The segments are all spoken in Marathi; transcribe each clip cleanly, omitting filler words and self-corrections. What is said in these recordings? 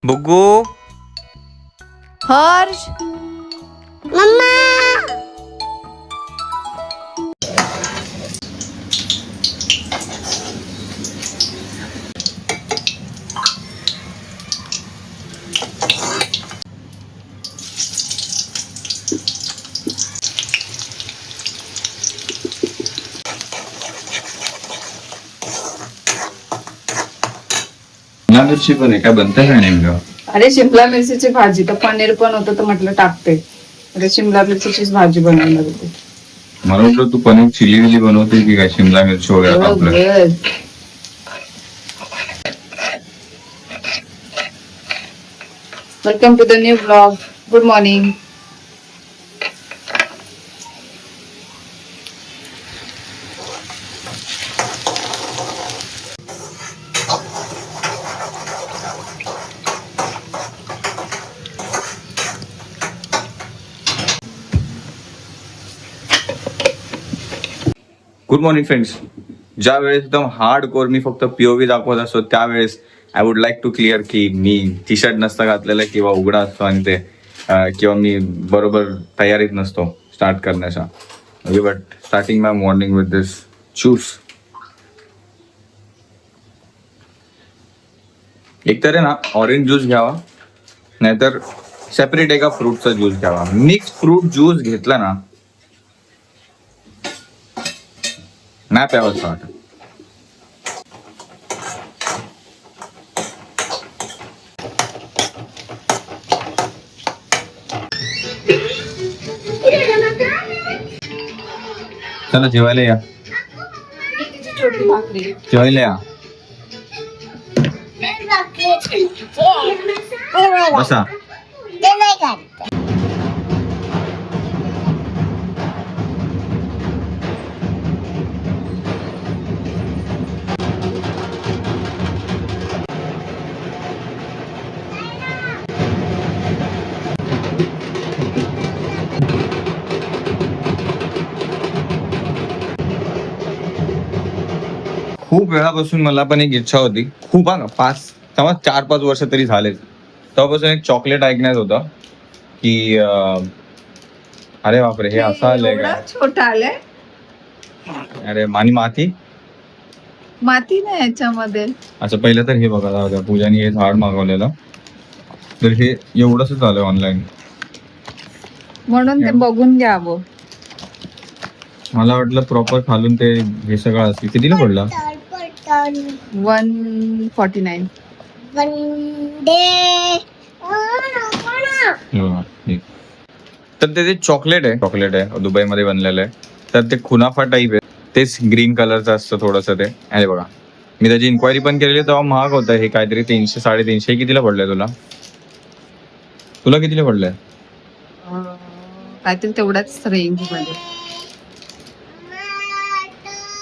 बुग्गू हर्ष मम्मा शिमला मिरची पण आहे काय बनतं का नेमकं? अरे शिमला मिरचीची भाजी तर पनीर पण होतं तर म्हटलं टाकते. अरे शिमला मिरचीचीच भाजी बनवणार होते. मला वाटलं तू पनीर चिली विली बनवते की काय शिमला मिरची वगैरे आपलं. Welcome to the new blog. Good morning. Good morning friends. ज्या वेळेस एकदम हार्ड कोर मी फक्त पीओव्ही दाखवत असतो त्यावेळेस I would like to clear की मी टी शर्ट नसतं घातलेलं किंवा उघडा असतो आणि ते किंवा मी बरोबर तयारीत नसतो स्टार्ट करण्याचा. But starting my morning with this shoes. एकतर आहे ना ऑरेंज ज्यूस घ्यावा नाहीतर सेपरेट एका फ्रूटचा ज्यूस घ्यावा. मिक्स फ्रूट ज्यूस घेतला ना नाही प्यावंसं वाटत. चला जेवायला या. जेवायला या. बसा. खूप वेळापासून मला पण एक इच्छा होती. खूप 4-5 वर्ष तरी झाले तेव्हापासून एक चॉकलेट ऐकण्यात होतं की अरे बापरे हे असं आलंय का. छोटा आलंय. अरे आणि माती नाही याच्यामध्ये. असं पहिलं तर हे बघा दादा पूजाने हे झाड मागवलेलं तर हे एवढंच झालं ऑनलाईन म्हणून ते बघून घ्यावं. मला वाटलं प्रॉपर खालून ते हे सगळं असते. कितीला पडला? 149. तर ते चॉकलेट आहे दुबईमध्ये बनलेलं आहे. तर ते खुनाफा टाईप आहे. तेच ग्रीन कलरचं असतं थोडंसं ते. अरे बघा मी त्याची इन्क्वायरी पण केलेली तेव्हा महाग होतं हे काहीतरी 300-350. कितीला पडलंय तुला कितीला पडलंय? काहीतरी तेवढ्याच रेंज मध्ये.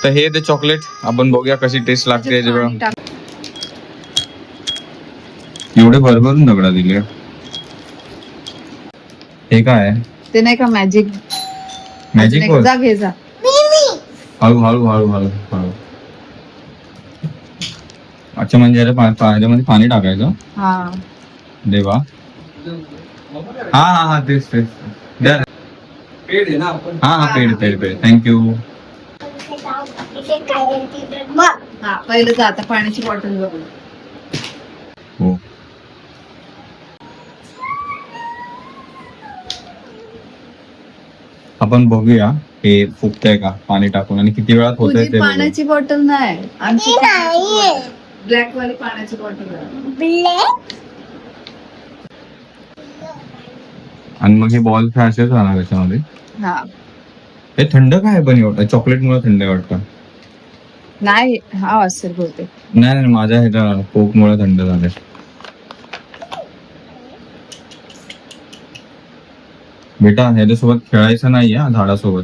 तर हे ते चॉकलेट आपण बघूया कशी टेस्ट लागते. एवढे भरभरून दगडा दिले. हे काय आहे? ते नाही का मॅजिक वर घे जा. हळू हळू हळू हळू हळू. अच्छा म्हणजे याच्यामध्ये पाणी टाकायचं. हा देवा. हा तेच द्या. हा पेड थँक्यू. पहिलं जा आता पाण्याची बॉटल बघू. हो आपण बघूया हे फुगतंय का पाणी टाकून आणि किती वेळात होतंय ते. पाण्याची बॉटल नाही आमची ब्लॅक वाली पाण्याची बॉटल. आणि मग हे बॉल असेच राहणार त्याच्यामध्ये. हा हे थंड काय पण एवढं चॉकलेट मुळे थंड वाटतं. नाही हा असेल बहुतेक. नाही माझ्या ह्याच्या कोक मुळे थंड झाले. बेटा ह्याच्यासोबत खेळायचं नाही या झाडासोबत.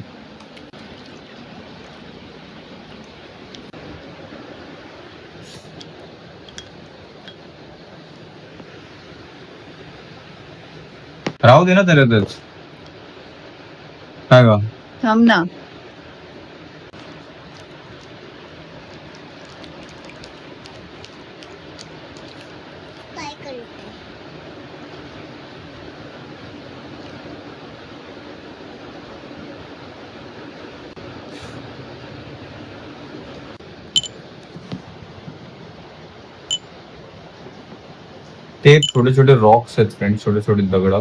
राहू दे ना त्याच्यातच. काय ग थांब ना. ते छोटे छोटे रॉक्स आहेत फ्रेंड, छोटे छोटे दगड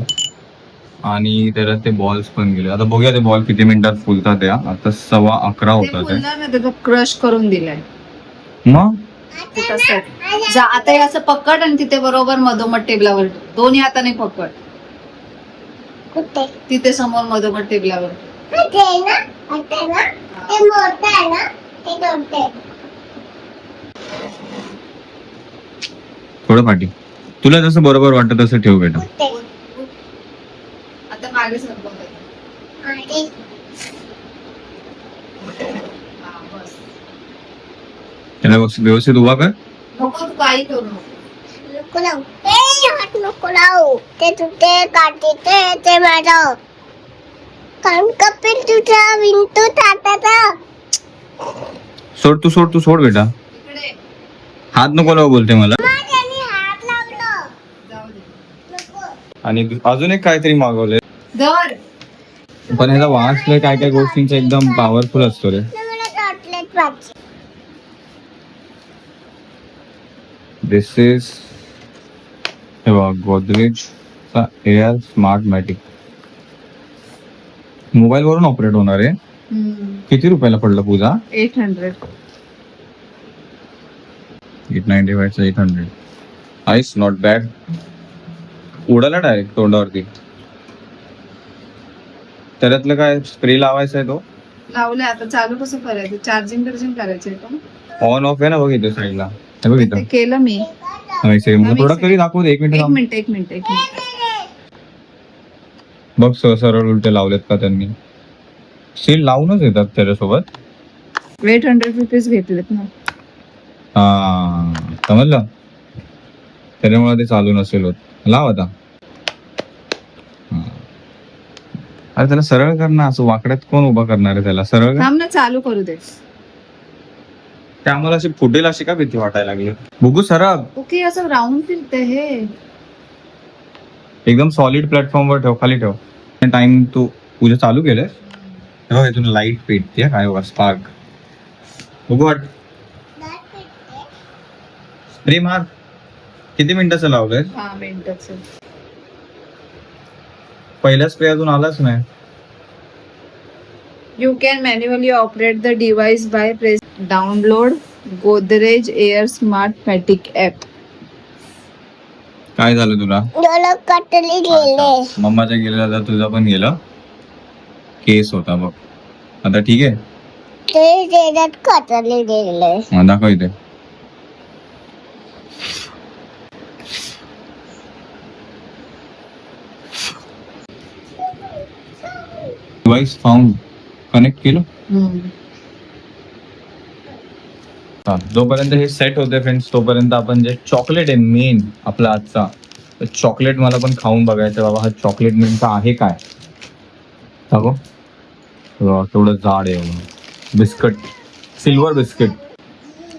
आणि त्याला ते बॉल्स पण गेले. आता बघूया ते बॉल किती मिनिटात फुलतात. या आता 11:15 ते होतात फुलणार नाही, त्याचा क्रश करून दिलाय. मग ते तसं आहे. जा आता हे असं पकड आणि तिथे बरोबर मधोमध टेबलावर दोन्ही हाताने पकड. कुठे तिथे समोर मधोमध टेबलावर. ते ना ते ना ते मोठं आहे ना ते छोटे थोडं पाठी, तुला जसं बरोबर वाटतं तसं ठेव बेटा. कुठे आता मागे सरकवत. आणि बस. त्याला व्यवस्थित उभा कर. नको तू काही करू नको. नको लावू हात नको लावू ते तुझे काटे ते माझं कान कपेल तुझा विंटू ताटाचा सोड तू सोड बेटा. इकडे हात नको लावू बोलते मला. माझ्याने हात लावलं जाऊ दे. नको आणि अजून एक काहीतरी मागवलंय, धर. पण ह्याचा वास लय काय काय गोष्टींचा एकदम पॉवरफुल असतो रे. मला चॉकलेट पाहिजे दिस इज हे बघा, गोदरेजचा एअर स्मार्ट मॅटिक. मोबाईल वरून ऑपरेट होणार आहे. किती रुपयाला पडलं पूजा? 800. 895 800. Ice not bad. उडाला डायरेक्ट तोंडावरती. त्याच्यातलं काय स्प्रे लावायचा आहे तो? लावले. आता चालू कसं करायचं? चार्जिंग करायचंय का? ऑन ऑफ आहे ना, बघ इथे साईडला. हे बघ ते इथं. केलं मी. प्रोडक्ट तरी दाखवू दे. एक एक मिनिट. मिनिट. बघ सरळ उलटे लावलेत का त्यांनी. सील लावूनच येतात त्याच्यासोबत. 800 रुपीज घेतलेत ना. हा समजलं, त्याच्यामुळे ते चालू नसेल होत. लाव आता. हा. अरे त्याला सरळ कर ना, असं वाकड्यात कोण उभा करणार आहे त्याला? सरळ कर. थांब ना, चालू करू दे. ते आम्हाला अशी फुटेल अशी का भीती वाटायला लागली? बघू सरळ. ओके, असं राऊंड फिरते हे. एकदम सॉलिड प्लॅटफॉर्म वर ठेव, खाली ठेव. टाइम तू पूजा चालू केलंस. हो इथून लाईट पेटते काय बघा, स्पार्क. बघू वाट. स्प्रे मार. किती मिनिटाचं लावलंय? 6 मिनिटाचं. पहिला स्प्रे अजून आलाच नाही. You can manually operate the device by press download Godrej Air Smart Matic app. काय झालं तुला? डोळं कटली गेले मम्माच्या गेलेला तर तुझा पण गेला. केस होता बघ. आता ठीक आहे. ते त्याच्यात कटली गेले हा, दाखव इथे. Device found. कनेक्ट केलं. जोपर्यंत हे सेट होते फ्रेंड्स, तोपर्यंत आपण जे चॉकलेट आहे मेन आपला आजचा, चॉकलेट मला पण खाऊन बघायचं बाबा. हा चॉकलेट नेमका आहे काय? दाखव. तेवढं जाड आहे बिस्किट, सिल्वर बिस्किट.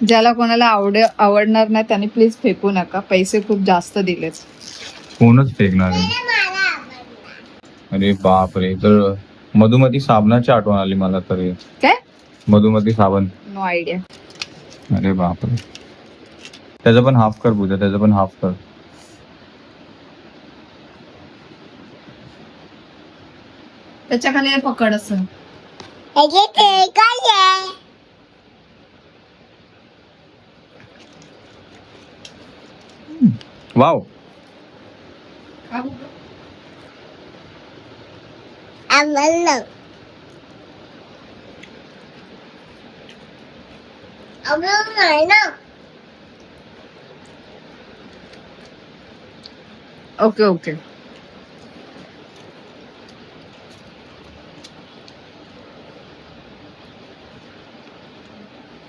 ज्याला कोणाला आवडणार नाही त्याने प्लीज फेकू नका. पैसे खूप जास्त दिलेच. कोणच फेकणार आहे? अरे बाप रे. तर मधुमती साबणाची आठवण आली मला तरी. काय? मधुमती साबण. No idea. अरे बाप रे. त्याचं पण हाफ कर पूजा, त्याचं पण हाफ कर. त्याच्या खाली पकड असं. हे ते काय आहे वाव. आम्हाला नाही ना ओके ओके.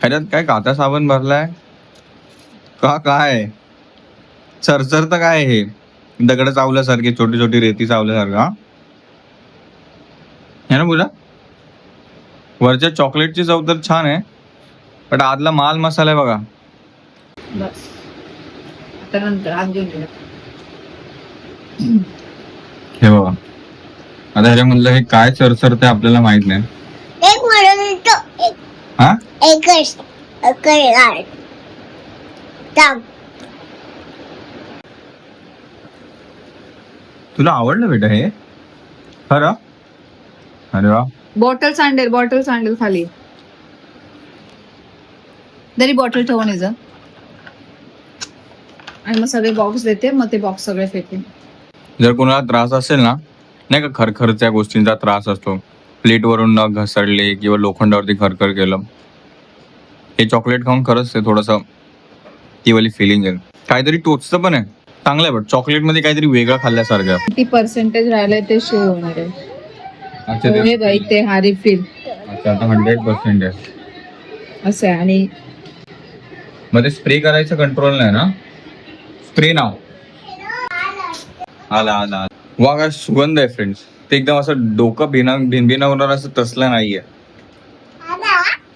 ह्याच्यात काय काथा साबण भरलाय का? काय सरसर तर काय हे दगड चावल्यासारखी, छोटी छोटी रेती चावल्यासारखा है ना पूजा? वरच्या चॉकलेटची चव तर छान आहे, पण आतला माल मसाला आहे बघा. बस आता नंतर आज घेऊन हे बघा. आता ह्याच्यामधलं हे काय सरसर ते आपल्याला माहित नाही. एक म्हणून हा एकच थांब तुला आवडलं बेटा हे खरं? अरे वा. बॉटल सांडेल खाली. तरी बॉटल ठेवून ये जा. आणि मग सगळे बॉक्स देते, मग ते बॉक्स सगळे फेकून. जर कोणाला त्रास असेल ना, नाही का खरखरच्या गोष्टींचा त्रास असतो, प्लेटवरून न घसरले किंवा लोखंडावरती खरखर केलं, हे चॉकलेट खाऊन खरंच ते थोडंसं ती वाली फिलिंग आहे. काहीतरी टोचतं पण आहे, चांगलं आहे. बट चॉकलेट मध्ये काहीतरी वेगळं खाल्ल्यासारखं. किती पर्सेंटेज राहिलंय ते शो होणार आहे. अच्छा हे बाई ते हारी फील आता 100% आहे. असं आहे. आणि मध्ये स्प्रे करायचं कंट्रोल नाही ना? स्प्रे नाव आला आला आला. वा काय सुगंध आहे फ्रेंड्स. ते एकदम असं डोकं भिनभिनवणार असं तसलं नाहीये.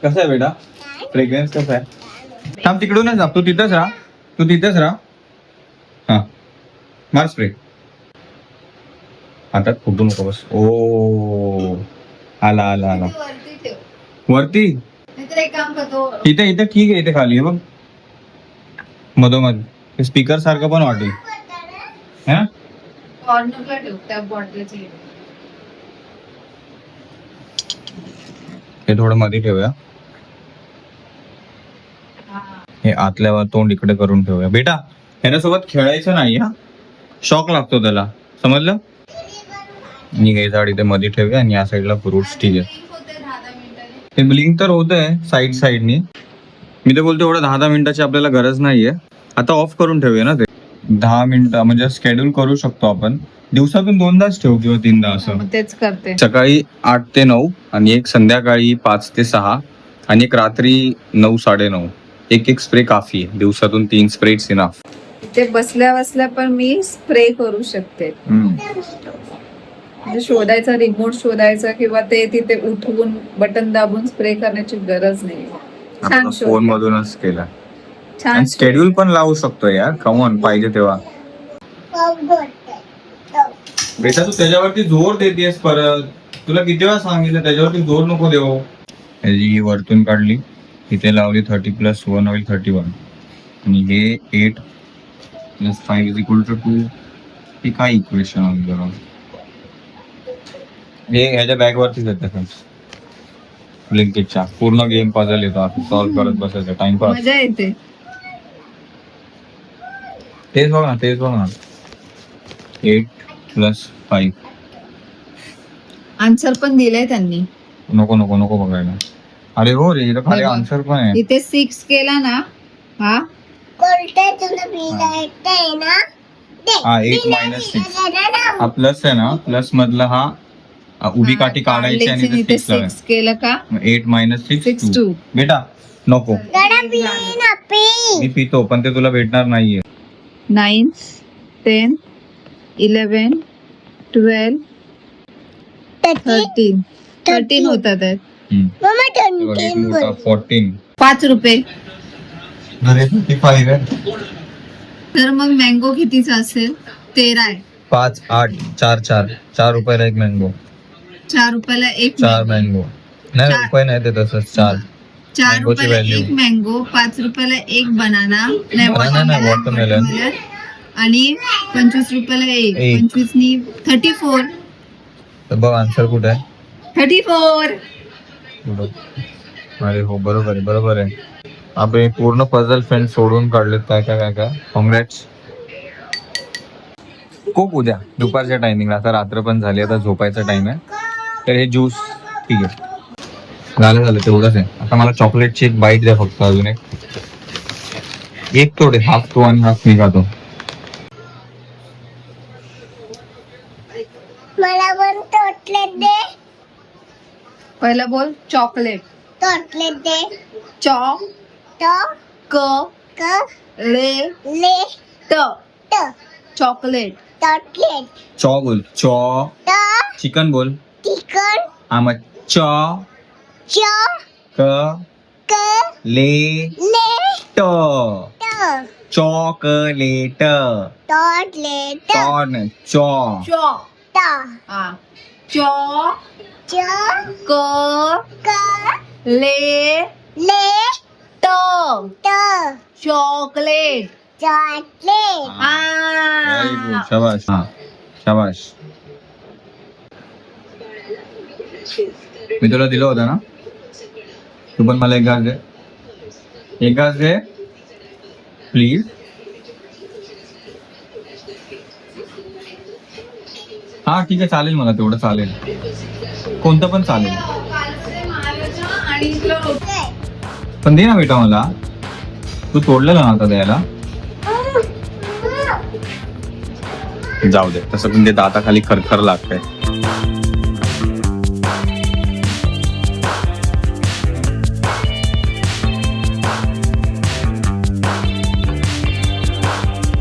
कसं आहे बेटा फ्रेग्रन्स कसं आहे? थांब तिकडूनच जा, तू तिथंच राहा. हा मार स्प्रे. हातात फुटू नको बस. ओ आला आला आला वरती. एक काम करतो, इथे इथे ठीक आहे, इथे खाली आहे बघ मधोमध. स्पीकर सारखं पण वाटेल. हा कॉर्नरला ठेव त्या बॉटलची. हे थोडं मध्ये ठेवूया. हे आतल्यावर तोंड इकडे करून ठेवूया. बेटा ह्याच्यासोबत खेळायचं नाही हा, शॉक लागतो त्याला, समजलं? हे झाड इथे मध्ये ठेवूया आणि या साईडला फ्रुट्स. ठीक आहे, ते ब्लिंक तर होत आहे साईडनी. मी तर बोलतो एवढं 10 मिनिटाची आपल्याला गरज नाहीये. आता ऑफ करून ठेवूया ना ते. 10 मिनिटं म्हणजे शेड्यूल करू शकतो आपण. दिवसातून 2दाच ठेवू किंवा 3दा असं. मग तेच करते. सकाळी 8 ते 9 आणि एक संध्याकाळी 5 ते 6 आणि एक रात्री 9 साडेनऊ. एक स्प्रे काफी आहे. दिवसातून 3 स्प्रेच इनफ. ते बसल्या पण मी स्प्रे करू शकते. म्हणजे शोधायचा, रिमोट शोधायचा किंवा ते तिथे उठवून बटन दाबून स्प्रे करण्याची गरज नाही. छान फोन मधूनच केला. छान शेड्यूल पण लावू शकतो यार. कमॉन पाहिजे तेव्हा. बेटा तू त्याच्यावरती जोर देतेस परत. तुला किती वेळा सांगितलं त्याच्यावरती जोर नको देऊ. ही वरतून काढली, इथे लावली 30+1 होईल 31 आणि हे 8 + 5 = 2. ही काय इक्वेशन आहे बघा. हे ह्याच्या बॅग वरतीच येते फ्रेंड्स. ब्लिंकिटच्या पूर्ण गेम पझल येतो. सॉल्व्ह करत बसायचं टाइमपास. मजा येते. तेच बघ ना 8+5. आन्सर पण दिलंय त्यांनी. नको बघायला. अरे हो रे, इथं खाली आन्सर पण आहे. इथे 6 केला ना, हा कोणते तुला बिलायचे ना दे. हा 8 - 6. हा प्लस आहे ना, प्लस मधला हा उभी काठी काढायची आणि इथे ते 6 लावायचं. 6 केलं का 8 - 6 6 2. बेटा नको. गडा पी ना पी. मी पितो पण ते तुला भेटणार नाहीये. 9 10 11 12 13 होतात आहेत. मम्मा हे बघ, एक मोठा 14. 5 रुपये. अरे 55 आहे. तर मग मँगो कितीचा असेल? 13 आहे. 5 8 4 4 रुपयाला एक मँगो. 4 रुपयाला एक 4 मँगो नाही, चार. रुपये नाही ते तसंच 4. 4 मँगोची रुपयाला व्हॅल्यू. एक मँगो, 5 रुपयाला एक बनाना, Banana नाही, watermelon. आणि 25 रुपयाला एक. एक. 25 नी 34. तर बघ आन्सर कुठे आहे. 34. अरे हो बरोबर आहे. आपण पूर्ण पझल फ्रेंड सोडून काढलेत. काय कॉंग्रॅट्स. कोक उद्या दुपारच्या टायमिंगला. आता रात्र पण झाली, आता झोपायचा टाइम आहे. तर हे ज्यूस ठीक आहे. झालं तेवढंच आहे. आता मला चॉकलेटची एक बाईट द्या फक्त. अजून एक तोडे. हाफ तो आणि हाफ मी खातो. मला पण चॉकलेट दे. पहिला बोल चॉकलेट. चॉकलेट दे. चॉक तो क क ले ले ट तो चॉकलेट. चॉकलेट. चॉ बोल. चॉ. तो चिकन बोल. चिकन. हा मग चॉ चो क क ले ले ट. तो चॉकलेट. चॉकलेट. टॉन चॉ. चॉ तो हा चॉ चो क क ले ले ट तो चॉकलेट. चॉकलेट. व्हेरी गुड, शाबास. हा शाबाश. मी तुला दिलं होतं ना, तू पण मला एक घास दे. एक घास दे प्लीज. हा ठीक आहे, चालेल, मला तेवढं चालेल, कोणतं पण चालेल. पण दे ना बेटा मला, तू तोडलेलं ना आता द्यायला. जाऊ दे, तसं पण ते दाताखाली खरखर लागतंय.